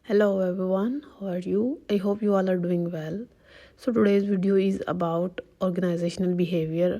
Hello everyone, how are you? I hope you all are doing well. So today's video is about organizational behavior.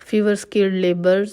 fewer skilled laborers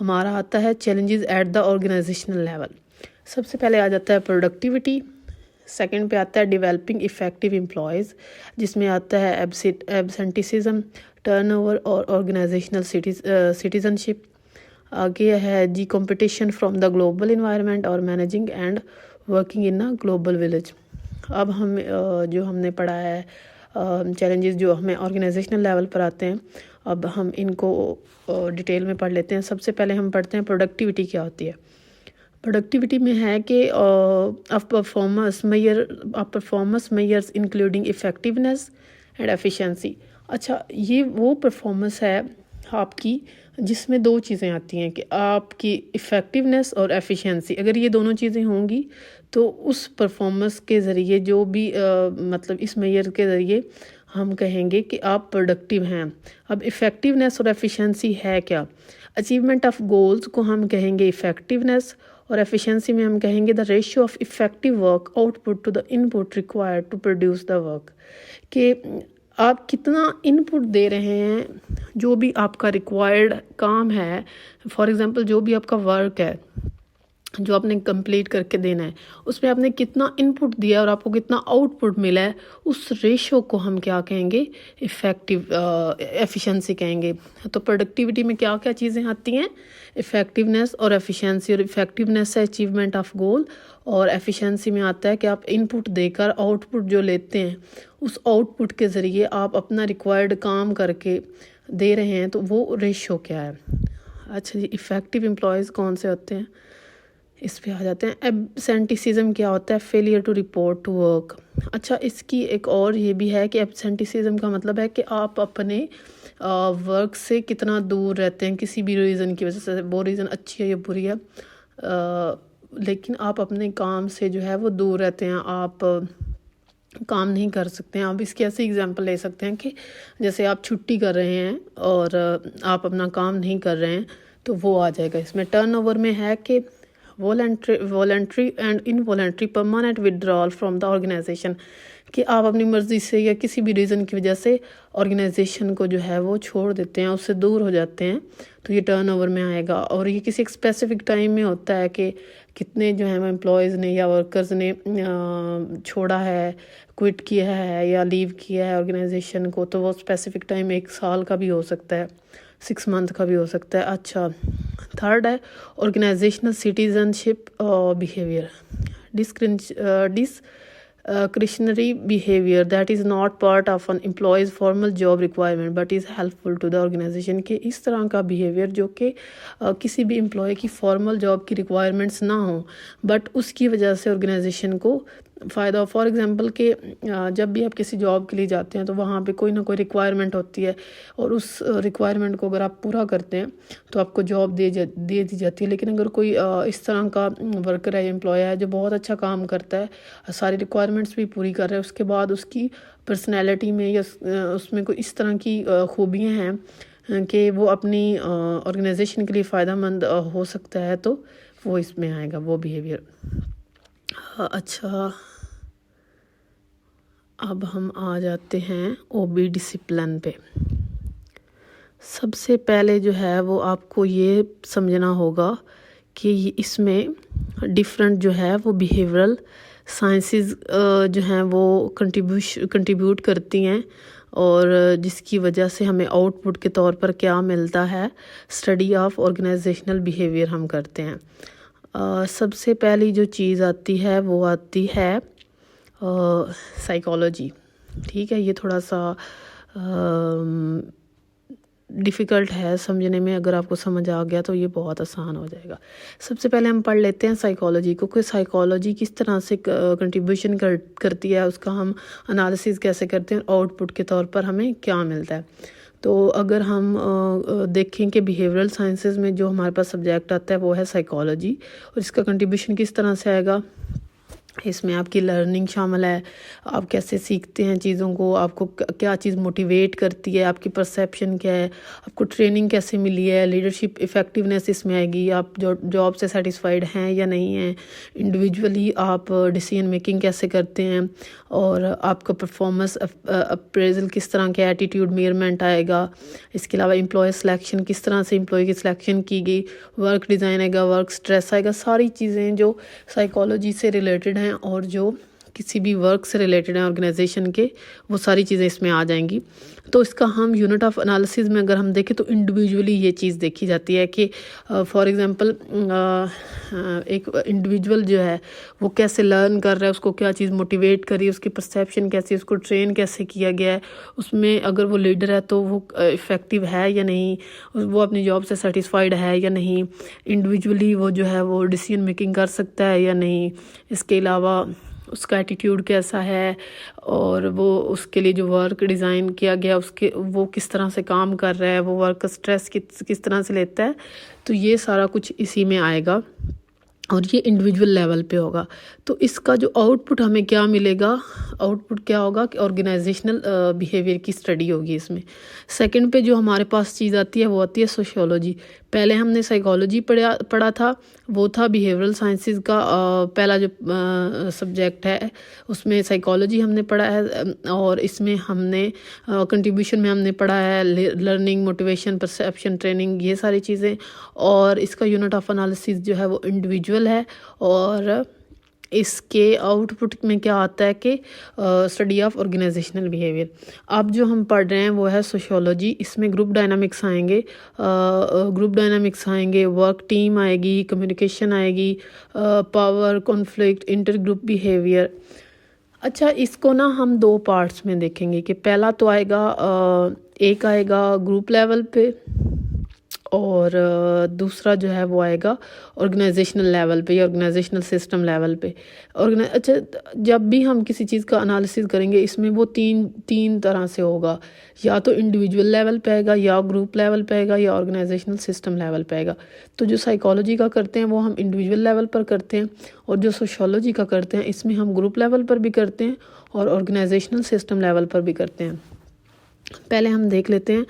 ہمارا آتا ہے challenges at the organisational level. سب سے پہلے آ جاتا ہے productivity. Second پہ آتا ہے ڈیولپنگ افیکٹو امپلائیز، جس میں آتا ہے ایبسینٹیسزم، ٹرن اوور اور آرگنائزیشنل سٹیزنشپ. آگے ہے جی competition from the global environment اور managing and working in global village. اب جو ہم نے پڑھا ہے چیلنجز جو ہمیں آرگنائزیشنل لیول پر آتے ہیں، اب ہم ان کو ڈیٹیل میں پڑھ لیتے ہیں. سب سے پہلے ہم پڑھتے ہیں پروڈکٹیوٹی کیا ہوتی ہے. پروڈکٹیوٹی میں ہے کہ performance measures including effectiveness and efficiency. اچھا، یہ وہ پرفارمنس ہے آپ کی جس میں دو چیزیں آتی ہیں کہ آپ کی افیکٹونیس اور ایفیشینسی. اگر یہ دونوں چیزیں ہوں گی تو اس پرفارمنس کے ذریعے جو بھی مطلب اس میئر کے ذریعے ہم کہیں گے کہ آپ پروڈکٹیو ہیں. اب افیکٹونیس اور ایفیشینسی ہے کیا؟ اچیومنٹ آف گولز کو ہم کہیں گے افیکٹونیس، اور ایفیشینسی میں ہم کہیں گے the ratio of effective work output to the input required to produce the work. کہ آپ کتنا ان پٹ دے رہے ہیں، جو بھی آپ کا ریکوائرڈ کام ہے. فار ایگزامپل جو بھی آپ کا ورک ہے جو آپ نے کمپلیٹ کر کے دینا ہے، اس میں آپ نے کتنا ان پٹ دیا اور آپ کو کتنا آؤٹ پٹ ملا ہے، اس ریشو کو ہم کیا کہیں گے؟ ایفیشینسی کہیں گے. تو پروڈکٹیوٹی میں کیا کیا چیزیں آتی ہیں؟ افیکٹونیس اور ایفیشینسی. اور افیکٹونیس ہے اچیومنٹ آف گول، اور ایفیشینسی میں آتا ہے کہ آپ ان پٹ دے کر آؤٹ پٹ جو لیتے ہیں، اس آؤٹ پٹ کے ذریعے آپ اپنا ریکوائرڈ کام کر کے دے رہے ہیں، تو وہ ریشو کیا ہے. اچھا جی، افیکٹو امپلائیز کون سے ہوتے ہیں، اس پہ آ جاتے ہیں. ایبسینٹیسزم کیا ہوتا ہے؟ Failure to report to work. اچھا، اس کی ایک اور یہ بھی ہے کہ ایبسینٹیسزم کا مطلب ہے کہ آپ اپنے ورک سے کتنا دور رہتے ہیں کسی بھی ریزن کی وجہ سے. وہ ریزن اچھی ہے یا بری ہے، لیکن آپ اپنے کام سے جو ہے وہ دور رہتے ہیں، آپ کام نہیں کر سکتے ہیں. آپ اس کی ایسی ایگزامپل لے سکتے ہیں کہ جیسے آپ چھٹی کر رہے ہیں اور آپ اپنا کام نہیں کر رہے ہیں، تو وہ آ جائے گا اس میں. ٹرن اوور میں ہے کہ voluntary and involuntary permanent withdrawal from the organization، کہ آپ اپنی مرضی سے یا کسی بھی ریزن کی وجہ سے آرگنائزیشن کو جو ہے وہ چھوڑ دیتے ہیں، اس سے دور ہو جاتے ہیں، تو یہ ٹرن اوور میں آئے گا. اور یہ کسی ایک اسپیسیفک ٹائم میں ہوتا ہے کہ کتنے جو ہے امپلائیز نے یا ورکرز نے چھوڑا ہے، کوئٹ کیا ہے یا لیو کیا ہے آرگنائزیشن کو، تو وہ اسپیسیفک ٹائم 1 سال کا بھی ہو سکتا ہے، 6 منتھ کا بھی ہو سکتا ہے. اچھا، تھرڈ ہے organizational citizenship behaviour. discretionary behavior that is not part of an employee's formal job requirement but is helpful to the organization. کہ اس طرح کا بیہیویئر جو کہ کسی بھی امپلائی کی فارمل جاب کی ریکوائرمنٹس نہ ہوں، بٹ اس کی وجہ سے آرگنائزیشن کو فائدہ ہو. فار ایگزامپل کہ جب بھی آپ کسی جاب کے لیے جاتے ہیں تو وہاں پہ کوئی نہ کوئی ریکوائرمنٹ ہوتی ہے، اور اس ریکوائرمنٹ کو اگر آپ پورا کرتے ہیں تو آپ کو جاب دے دی جاتی ہے. لیکن اگر کوئی اس طرح کا ورکر ہے یا امپلائی ہے جو بہت اچھا کام کرتا ہے، ساری ریکوائرمنٹس بھی پوری کر رہا ہے، اس کے بعد اس کی پرسنالٹی میں یا اس میں کوئی اس طرح کی خوبیاں ہیں کہ وہ اپنی آرگنائزیشن کے لیے فائدہ مند ہو سکتا ہے، تو وہ اس میں آئے گا، وہ بیہیویئر. اچھا، اب ہم آ جاتے ہیں OB ڈسپلن پہ. سب سے پہلے جو ہے وہ آپ کو یہ سمجھنا ہوگا کہ اس میں ڈیفرنٹ جو ہے وہ بیہیورل سائنسز جو ہیں وہ کنٹریبیوٹ کرتی ہیں، اور جس کی وجہ سے ہمیں آؤٹ پٹ کے طور پر کیا ملتا ہے؟ اسٹڈی آف آرگنائزیشنل بیہیویئر ہم کرتے ہیں. سب سے پہلی جو چیز آتی ہے وہ آتی ہے سائیکالوجی. ٹھیک ہے، یہ تھوڑا سا ڈیفیکلٹ ہے سمجھنے میں، اگر آپ کو سمجھ آ گیا تو یہ بہت آسان ہو جائے گا. سب سے پہلے ہم پڑھ لیتے ہیں سائیکالوجی کو، کہ سائیکالوجی کس طرح سے کنٹریبیوشن کرتی ہے، اس کا ہم انالیسز کیسے کرتے ہیں، آؤٹ پٹ کے طور پر ہمیں کیا ملتا ہے. تو اگر ہم دیکھیں کہ بیہیورل سائنسز میں جو ہمارے پاس سبجیکٹ آتا ہے وہ ہے سائیکالوجی، اور اس کا کنٹریبیوشن کس طرح سے آئے گا؟ اس میں آپ کی لرننگ شامل ہے، آپ کیسے سیکھتے ہیں چیزوں کو، آپ کو کیا چیز موٹیویٹ کرتی ہے، آپ کی پرسیپشن کیا ہے، آپ کو ٹریننگ کیسے ملی ہے، لیڈرشپ افیکٹونیس اس میں آئے گی، آپ جو جاب سے سیٹسفائیڈ ہیں یا نہیں ہیں، انڈیویجولی آپ ڈیسیژن میکنگ کیسے کرتے ہیں، اور آپ کا پرفارمنس اپریزل کس طرح کے ایٹیٹیوڈ میئرمنٹ آئے گا، اس کے علاوہ امپلائی سلیکشن کس طرح سے امپلائی کی سلیکشن کی گئی، ورک ڈیزائن آئے گا، ورک اسٹریس آئے گا، ساری چیزیں جو سائیکالوجی سے ریلیٹڈ ہیں اور جو کسی بھی ورک سے ریلیٹڈ ہیں آرگنائزیشن کے، وہ ساری چیزیں اس میں آ جائیں گی۔ تو اس کا ہم یونٹ آف انالیسز میں اگر ہم دیکھیں تو انڈیویجولی یہ چیز دیکھی جاتی ہے کہ فار ایگزامپل ایک انڈیویجول جو ہے وہ کیسے لرن کر رہا ہے، اس کو کیا چیز موٹیویٹ کری، اس کی پرسیپشن کیسی، اس کو ٹرین کیسے کیا گیا ہے، اس میں اگر وہ لیڈر ہے تو وہ افیکٹو ہے یا نہیں، وہ اپنی جاب سے سیٹسفائیڈ ہے یا نہیں، انڈیویجولی وہ جو ہے وہ ڈیسیژن میکنگ کر سکتا ہے یا نہیں، اس کے علاوہ اس کا ایٹیٹیوڈ کیسا ہے، اور وہ اس کے لیے جو ورک ڈیزائن کیا گیا اس کے وہ کس طرح سے کام کر رہا ہے، وہ ورک کا اسٹریس کس طرح سے لیتا ہے، تو یہ سارا کچھ اسی میں آئے گا اور یہ انڈیویجول لیول پہ ہوگا۔ تو اس کا جو آؤٹ پٹ ہمیں کیا ملے گا، آؤٹ پٹ کیا ہوگا کہ آرگنائزیشنل بیہیویئر کی اسٹڈی ہوگی اس میں۔ سیکنڈ پہ جو ہمارے پاس چیز آتی ہے وہ آتی ہے سوشیولوجی۔ پہلے ہم نے سائیکالوجی پڑھا تھا، وہ تھا بیہیورل سائنسز کا پہلا جو سبجیکٹ ہے، اس میں سائیکالوجی ہم نے پڑھا ہے، اور اس میں ہم نے کنٹریبیوشن میں ہم نے پڑھا ہے لرننگ، موٹیویشن، پرسیپشن، ٹریننگ، یہ ساری چیزیں، اور اس کا یونٹ آف انالیسز جو ہے وہ انڈیویجول ہے، اور اس کے آؤٹ پٹ میں کیا آتا ہے کہ اسٹڈی آف آرگنائزیشنل بیہیویئر۔ اب جو ہم پڑھ رہے ہیں وہ ہے سوشیولوجی، اس میں گروپ ڈائنامکس آئیں گے، ورک ٹیم آئے گی، کمیونیکیشن آئے گی، power, conflict, intergroup behaviour. اچھا، اس کو نا ہم دو پارٹس میں دیکھیں گے کہ پہلا تو آئے گا ایک آئے گا گروپ لیول پہ، اور دوسرا جو ہے وہ آئے گا آرگنائزیشنل لیول پہ یا آرگنائزیشنل سسٹم لیول پہ۔ اچھا، جب بھی ہم کسی چیز کا انالیسز کریں گے اس میں وہ تین طرح سے ہوگا، یا تو انڈیویجول لیول پہ آئے گا، یا گروپ لیول پہ آئے گا، یا آرگنائزیشنل سسٹم لیول پہ آئے گا۔ تو جو سائیکالوجی کا کرتے ہیں وہ ہم انڈیویجول لیول پر کرتے ہیں، اور جو سوشیولوجی کا کرتے ہیں اس میں ہم گروپ لیول پر بھی کرتے ہیں اور آرگنائزیشنل سسٹم لیول پر بھی کرتے ہیں۔ پہلے ہم دیکھ لیتے ہیں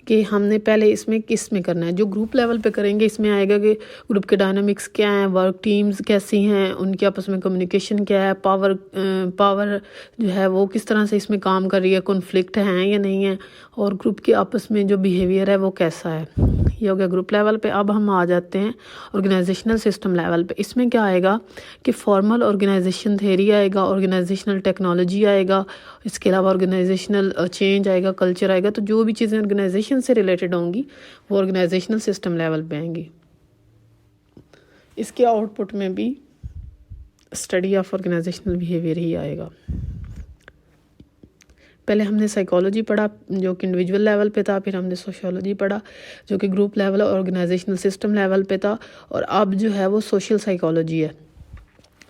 کہ ہم نے پہلے اس میں کس میں کرنا ہے۔ جو گروپ لیول پہ کریں گے اس میں آئے گا کہ گروپ کے ڈائنامکس کیا ہیں، ورک ٹیمز کیسی ہیں، ان کے آپس میں کمیونیکیشن کیا ہے، پاور جو ہے وہ کس طرح سے اس میں کام کر رہی ہے، کنفلکٹ ہیں یا نہیں ہے، اور گروپ کے آپس میں جو بیہیویئر ہے وہ کیسا ہے۔ یہ ہو گیا گروپ لیول پہ۔ اب ہم آ جاتے ہیں آرگنائزیشنل سسٹم لیول پہ۔ اس میں کیا آئے گا کہ فارمل آرگنائزیشن تھیوری آئے گا، آرگنائزیشنل ٹیکنالوجی آئے گا، اس کے علاوہ آرگنائزیشنل چینج آئے گا، کلچر آئے گا۔ تو جو بھی چیزیں آرگنائزیشن سے ریلیٹڈ ہوں گی وہ آرگنائزیشنل سسٹم لیول پہ آئیں گی۔ اس کے آؤٹ پٹ میں بھی اسٹڈی آف آرگنائزیشنل بیہیویئر ہی آئے گا۔ پہلے ہم نے سائیکالوجی پڑھا جو کہ انڈیویجول لیول پہ تھا، پھر ہم نے سوشیولوجی پڑھا جو کہ گروپ لیول اور آرگنائزیشنل سسٹم لیول پہ تھا، اور اب جو ہے وہ سوشل سائیکالوجی ہے۔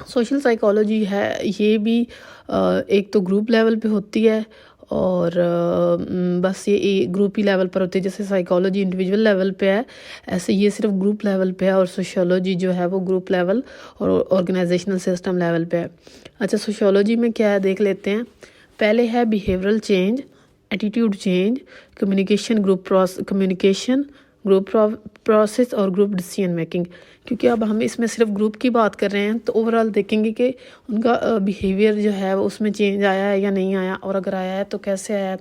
سوشل سائیکالوجی ہے یہ بھی ایک تو گروپ لیول پہ ہوتی ہے، اور بس یہ گروپ ہی لیول پر ہوتی ہے، جیسے سائیکالوجی انڈیویجول لیول پہ ہے ایسے یہ صرف گروپ لیول پہ ہے، اور سوشیولوجی جو ہے وہ گروپ لیول اور آرگنائزیشنل سسٹم لیول پہ ہے۔ اچھا، سوشیولوجی میں کیا ہے دیکھ لیتے ہیں۔ پہلے ہے behavioural change, attitude change, communication, group process اور گروپ ڈیسیژن میکنگ۔ کیونکہ اب ہم اس میں صرف گروپ کی بات کر رہے ہیں تو اوورآل دیکھیں گے کہ ان کا بیہیویئر جو ہے اس میں چینج آیا ہے یا نہیں آیا، اور اگر آیا ہے تو کیسے آیا ہے،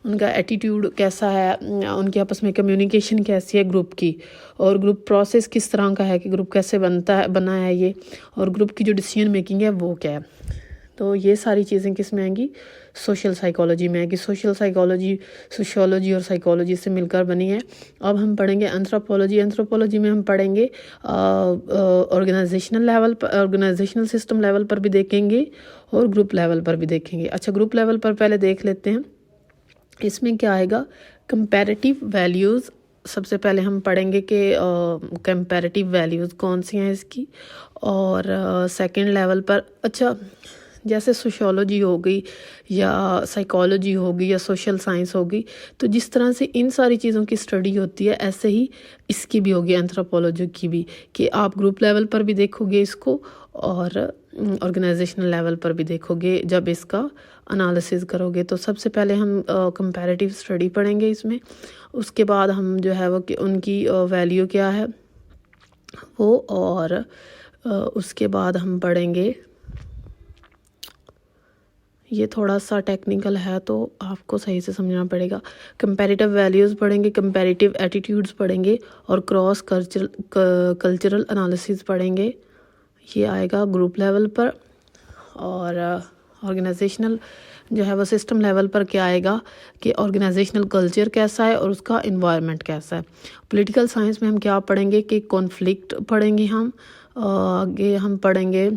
ان کا ایٹیٹیوڈ کیسا ہے، ان کے آپس میں کمیونیکیشن کیسی ہے گروپ کی، اور گروپ پروسیس کس طرح کا ہے کہ گروپ کیسے بنا ہے یہ، اور گروپ کی جو ڈیسیژن میکنگ ہے وہ کیا ہے۔ تو یہ ساری چیزیں کس میں آئیں گی، سوشل سائیکالوجی میں آئیں گی۔ سوشل سائیکالوجی سوشیولوجی اور سائیکالوجی سے مل کر بنی ہے۔ اب ہم پڑھیں گے اینتھروپولوجی میں ہم پڑھیں گے آرگنائزیشنل لیول پر، آرگنائزیشنل سسٹم لیول پر بھی دیکھیں گے اور گروپ لیول پر بھی دیکھیں گے۔ اچھا، گروپ لیول پر پہلے دیکھ لیتے ہیں۔ اس میں کیا آئے گا، کمپیریٹیو ویلیوز۔ سب سے پہلے ہم پڑھیں گے کہ کمپیریٹیو ویلیوز کون سی ہیں اس کی، اور سیکنڈ لیول پر، اچھا جیسے سوشیولوجی ہو گئی یا سائیکالوجی ہوگی یا سوشل سائنس ہوگی، تو جس طرح سے ان ساری چیزوں کی اسٹڈی ہوتی ہے ایسے ہی اس کی بھی ہوگی، اینتھروپولوجی کی بھی، کہ آپ گروپ لیول پر بھی دیکھو گے اس کو اور آرگنائزیشنل لیول پر بھی دیکھو گے جب اس کا انالیسز کرو گے۔ تو سب سے پہلے ہم کمپیریٹیو اسٹڈی پڑھیں گے اس میں، اس کے بعد ہم جو ہے وہ کہ ان کی ویلیو کیا ہے وہ، اور اس کے بعد ہم پڑھیں گے، یہ تھوڑا سا ٹیکنیکل ہے تو آپ کو صحیح سے سمجھنا پڑے گا، کمپیریٹیو ویلیوز پڑھیں گے، کمپیریٹیو ایٹیٹیوڈز پڑھیں گے، اور کراس کلچرل انالیسز پڑھیں گے، یہ آئے گا گروپ لیول پر۔ اور آرگنائزیشنل جو ہے وہ سسٹم لیول پر کیا آئے گا کہ آرگنائزیشنل کلچر کیسا ہے اور اس کا انوائرمنٹ کیسا ہے۔ پولیٹیکل سائنس میں ہم کیا پڑھیں گے کہ کانفلکٹ پڑھیں گے، ہم آگے ہم پڑھیں گے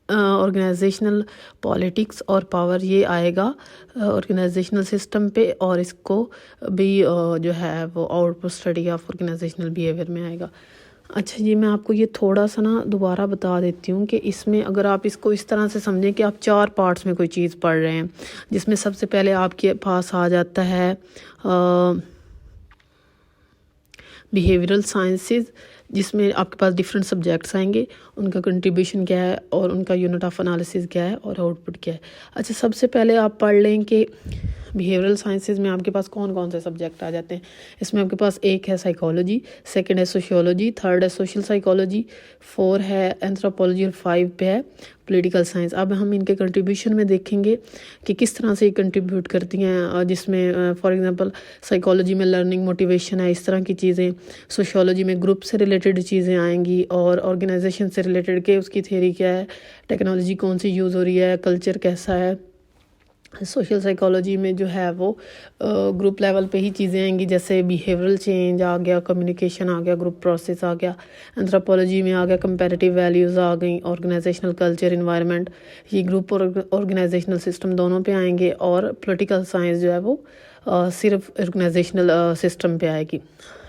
آرگنائزیشنل پالیٹکس اور پاور، یہ آئے گا آرگنائزیشنل سسٹم پہ، اور اس کو بھی جو ہے وہ out put study of organizational behaviour میں آئے گا۔ اچھا جی، میں آپ کو یہ تھوڑا سا دوبارہ بتا دیتی ہوں کہ اس میں اگر آپ اس کو اس طرح سے سمجھیں کہ آپ 4 پارٹس میں کوئی چیز پڑھ رہے ہیں، جس میں سب سے پہلے آپ کے پاس آ جاتا ہے بیہیویئرل سائنسز، جس میں آپ کے پاس ڈفرینٹ سبجیکٹس آئیں گے، ان کا کنٹریبیوشن کیا ہے اور ان کا یونٹ آف انالیسز کیا ہے اور آؤٹ پٹ کیا ہے۔ اچھا، سب سے پہلے آپ پڑھ لیں کہ بیہیویئرل سائنسز میں آپ کے پاس کون کون سے سبجیکٹ آ جاتے ہیں۔ اس میں آپ کے پاس ایک ہے سائیکالوجی، سیکنڈ ہے سوشیولوجی، تھرڈ ہے سوشل سائیکالوجی، 4 ہے اینتھروپولوجی، اور 5 پہ ہے پولیٹیکل سائنس۔ اب ہم ان کے کنٹریبیوشن میں دیکھیں گے کہ کس طرح سے یہ کنٹریبیوٹ کرتی ہیں، جس میں فار ایگزامپل سائیکالوجی میں لرننگ، موٹیویشن ہے، اس طرح کی چیزیں، سوشیولوجی میں گروپ سے ریلیٹڈ چیزیں آئیں گی، اور آرگنائزیشن سے ریلیٹڈ کہ اس کی تھیوری کیا ہے، ٹیکنالوجی کون سی یوز ہو رہی ہے، کلچر کیسا ہے۔ سوشل سائیکالوجی میں جو ہے وہ گروپ لیول پہ ہی چیزیں آئیں گی، جیسے بیہیورل چینج آ گیا، کمیونیکیشن آ گیا، گروپ پروسیس آ گیا۔ اینتھروپولوجی میں آ گیا کمپیریٹیو ویلیوز آ گئیں، آرگنائزیشنل کلچر، انوائرمنٹ، یہ گروپ اور آرگنائزیشنل سسٹم دونوں پہ آئیں گے، اور پولیٹیکل سائنس جو ہے وہ صرف آرگنائزیشنل سسٹم پہ آئے گی۔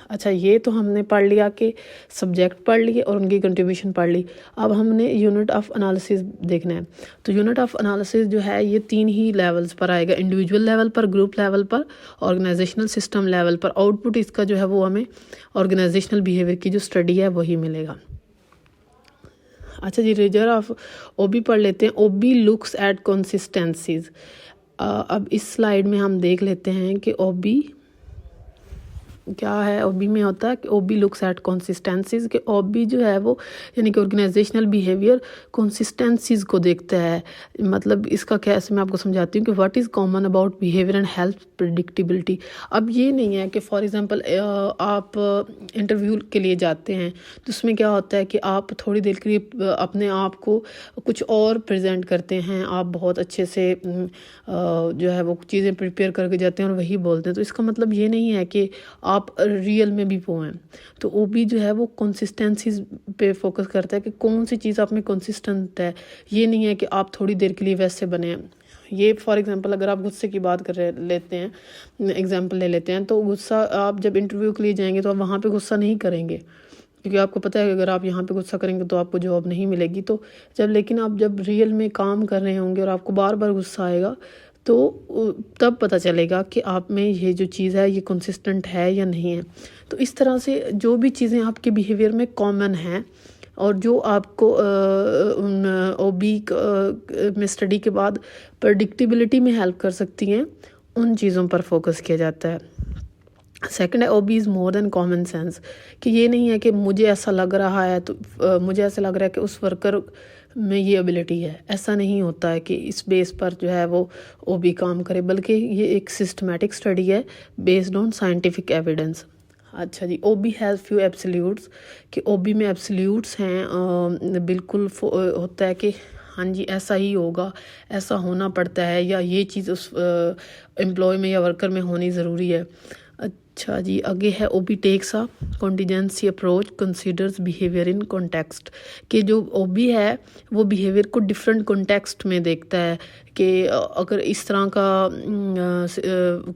اچھا، یہ تو ہم نے پڑھ لیا کہ سبجیکٹ پڑھ لیے اور ان کی کنٹریبیوشن پڑھ لی۔ اب ہم نے یونٹ آف انالیسز دیکھنا ہے، تو یونٹ آف انالیسز جو ہے یہ 3 ہی لیولز پر آئے گا، انڈیویجول لیول پر، گروپ لیول پر، آرگنائزیشنل سسٹم لیول پر۔ آؤٹ پٹ اس کا جو ہے وہ ہمیں آرگنائزیشنل بیہیویئر کی جو اسٹڈی ہے وہی ملے گا۔ اچھا جی، ریجر آف او بی پڑھ لیتے ہیں۔ O B looks at consistencies. اب اس سلائیڈ میں ہم دیکھ لیتے ہیں کہ او بی کیا ہے۔ او بی میں ہوتا ہے کہ او بی لکس ایٹ کنسسٹنسیز، کہ او بی جو ہے وہ یعنی کہ آرگنائزیشنل بیہیویئر کنسسٹنسیز کو دیکھتا ہے۔ مطلب اس کا کیسے میں آپ کو سمجھاتی ہوں کہ what is common about behaviour and help predictability. اب یہ نہیں ہے کہ فار ایگزامپل آپ انٹرویو کے لیے جاتے ہیں تو اس میں کیا ہوتا ہے کہ آپ تھوڑی دیر کے لیے اپنے آپ کو کچھ اور پریزنٹ کرتے ہیں، آپ بہت اچھے سے جو ہے وہ چیزیں پریپیئر کر کے جاتے ہیں اور وہی بولتے ہیں، تو اس کا مطلب یہ نہیں ہے کہ آپ ریئل میں بھی وہ ہیں۔ تو او بی جو ہے وہ کنسسٹنسیز پہ فوکس کرتا ہے کہ کون سی چیز آپ میں کنسسٹنٹ ہے، یہ نہیں ہے کہ آپ تھوڑی دیر کے لیے ویسے بنے ہیں۔ یہ فار ایگزامپل اگر آپ غصے کی بات کر لیتے ہیں، ایگزامپل لے لیتے ہیں، تو غصہ آپ جب انٹرویو کے لیے جائیں گے تو آپ وہاں پہ غصہ نہیں کریں گے، کیونکہ آپ کو پتہ ہے کہ اگر آپ یہاں پہ غصہ کریں گے تو آپ کو جاب نہیں ملے گی۔ تو لیکن آپ جب ریئل میں کام کر رہے ہوں گے اور آپ کو بار بار غصہ آئے گا تو تب پتہ چلے گا کہ آپ میں یہ جو چیز ہے یہ کنسسٹنٹ ہے یا نہیں ہے۔ تو اس طرح سے جو بھی چیزیں آپ کے بیہیویئر میں کامن ہیں اور جو آپ کو او بی میں اسٹڈی کے بعد پریڈکٹیبلٹی میں ہیلپ کر سکتی ہیں، ان چیزوں پر فوکس کیا جاتا ہے۔ سیکنڈ ہے او بی از مور دین کامن سینس، کہ یہ نہیں ہے کہ مجھے ایسا لگ رہا ہے تو مجھے ایسا لگ رہا ہے کہ اس ورکر میں یہ ایبلٹی ہے، ایسا نہیں ہوتا ہے کہ اس بیس پر جو ہے وہ او بی کام کرے، بلکہ یہ ایک سسٹمیٹک اسٹڈی ہے بیسڈ آن سائنٹیفک ایویڈنس۔ اچھا جی، او بی ہیز فیو ایبسلیوٹس، کہ او بی میں ایبسلیوٹس ہیں، بالکل ہوتا ہے کہ ہاں جی ایسا ہی ہوگا، ایسا ہونا پڑتا ہے، یا یہ چیز اس امپلائی میں یا ورکر میں ہونی ضروری ہے۔ اچھا جی، آگے ہے O B takes a contingency approach considers behaviour in context, کہ جو او بی ہے وہ بیہیویئر کو ڈفرینٹ کانٹیکسٹ میں دیکھتا ہے، کہ اگر اس طرح کا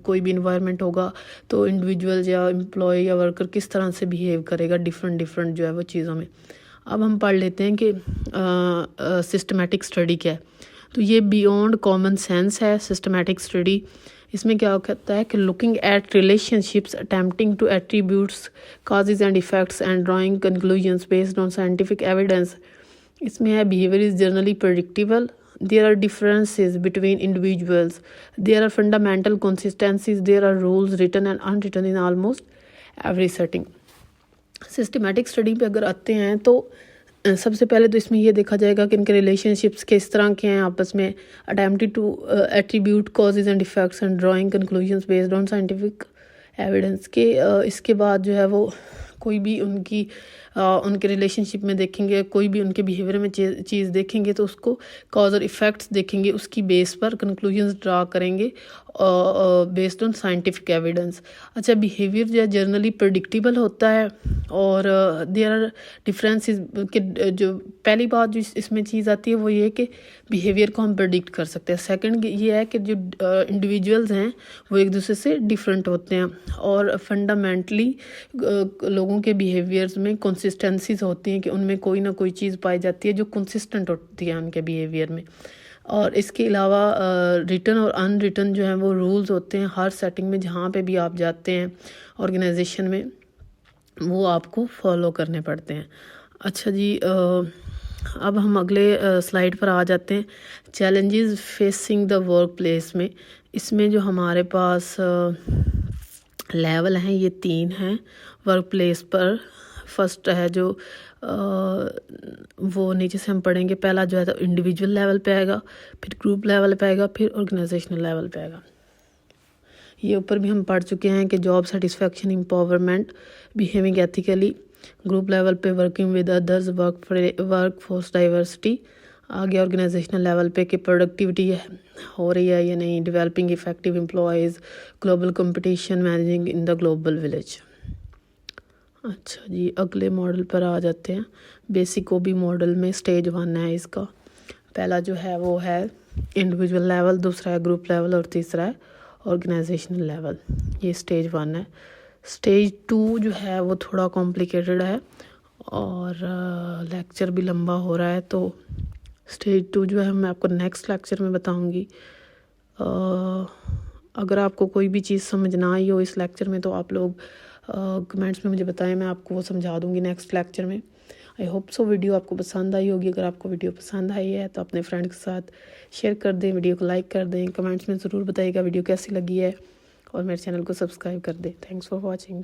کوئی بھی انوائرمنٹ ہوگا تو انڈیویجول یا امپلائی یا ورکر کس طرح سے بیہیو کرے گا ڈفرینٹ جو ہے وہ چیزوں میں۔ اب ہم پڑھ لیتے ہیں کہ سسٹمیٹک اسٹڈی کیا ہے. تو یہ بیونڈ کامن سینس ہے سسٹمیٹک اسٹڈی. اس میں کیا ہوتا ہے کہ looking at relationships attempting to attributes causes and effects and drawing conclusions based on scientific evidence. اس میں ہے behaviour is generally predictable. There are differences between individuals. There are fundamental consistencies. There are rules written and unwritten in almost every setting. Systematic study پہ اگر آتے ہیں تو سب سے پہلے تو اس میں یہ دیکھا جائے گا کہ ان کے ریلیشن شپس کس طرح کے ہیں آپس میں. Attempted to attribute causes and effects and drawing conclusions based on scientific evidence کے اس کے بعد جو ہے وہ کوئی بھی ان کے ریلیشن شپ میں دیکھیں گے, کوئی بھی ان کے بیہیویئر میں چیز دیکھیں گے تو اس کو کاز اور ایفیکٹس دیکھیں گے, اس کی بیس پر کنکلوژنس ڈرا کریں گے بیسڈ آن سائنٹیفک ایویڈنس. اچھا, بیہیویئر جو ہے جرنلی پریڈکٹیبل ہوتا ہے اور دیر آر ڈفرینسز کہ جو پہلی بات جو اس میں چیز آتی ہے وہ یہ ہے کہ بیہیویئر کو ہم پریڈکٹ کر سکتے ہیں. سیکنڈ یہ ہے کہ جو انڈیویجولز ہیں وہ ایک دوسرے سے ڈفرینٹ ہوتے ہیں اور فنڈامنٹلی لوگوں کے بیہیویئرز میں کنسسٹنسیز ہوتی ہیں کہ ان میں کوئی نہ کوئی چیز پائی جاتی ہے جو کنسسٹنٹ ہوتی ہے ان کے بیہیویئر میں. اور اس کے علاوہ ریٹن اور ان ریٹن جو ہیں وہ رولز ہوتے ہیں ہر سیٹنگ میں, جہاں پہ بھی آپ جاتے ہیں آرگنائزیشن میں وہ آپ کو فالو کرنے پڑتے ہیں. اچھا جی, اب ہم اگلے سلائیڈ پر آ جاتے ہیں. Challenges facing the work place میں. اس میں جو ہمارے پاس لیول ہیں یہ 3 ہیں ورک پلیس پر. فرسٹ ہے جو وہ نیچے سے ہم پڑھیں گے, پہلا جو ہے تو انڈیویجول لیول پہ آئے گا, پھر گروپ لیول پہ آئے گا, پھر آرگنائزیشنل لیول پہ آئے گا. یہ اوپر بھی ہم پڑھ چکے ہیں کہ job satisfaction, empowerment, behaving ethically. Group level پہ working with others, workforce diversity. آگے آرگنائزیشنل لیول پہ کہ پروڈکٹیوٹی ہو رہی ہے یا نہیں, developing effective employees, global competition, managing in the global village. اچھا جی, اگلے ماڈل پر آ جاتے ہیں. بیسک او بی ماڈل میں سٹیج 1 ہے اس کا. پہلا جو ہے وہ ہے انڈیویجول لیول, دوسرا ہے گروپ لیول اور تیسرا ہے آرگنائزیشنل لیول. یہ سٹیج 1 ہے. سٹیج 2 جو ہے وہ تھوڑا کمپلیکیٹڈ ہے اور لیکچر بھی لمبا ہو رہا ہے, تو سٹیج 2 جو ہے میں آپ کو نیکسٹ لیکچر میں بتاؤں گی. اگر آپ کو کوئی بھی چیز سمجھ نہ آئی ہو اس لیکچر میں تو آپ لوگ کمنٹس میں مجھے بتائیں, میں آپ کو وہ سمجھا دوں گی نیکسٹ لیکچر میں. آئی ہوپ سو ویڈیو آپ کو پسند آئی ہوگی. اگر آپ کو ویڈیو پسند آئی ہے تو اپنے فرینڈ کے ساتھ شیئر کر دیں, ویڈیو کو لائک کر دیں, کمنٹس میں ضرور بتائیے گا ویڈیو کیسی لگی ہے, اور میرے چینل کو سبسکرائب کر دیں. Thanks for watching.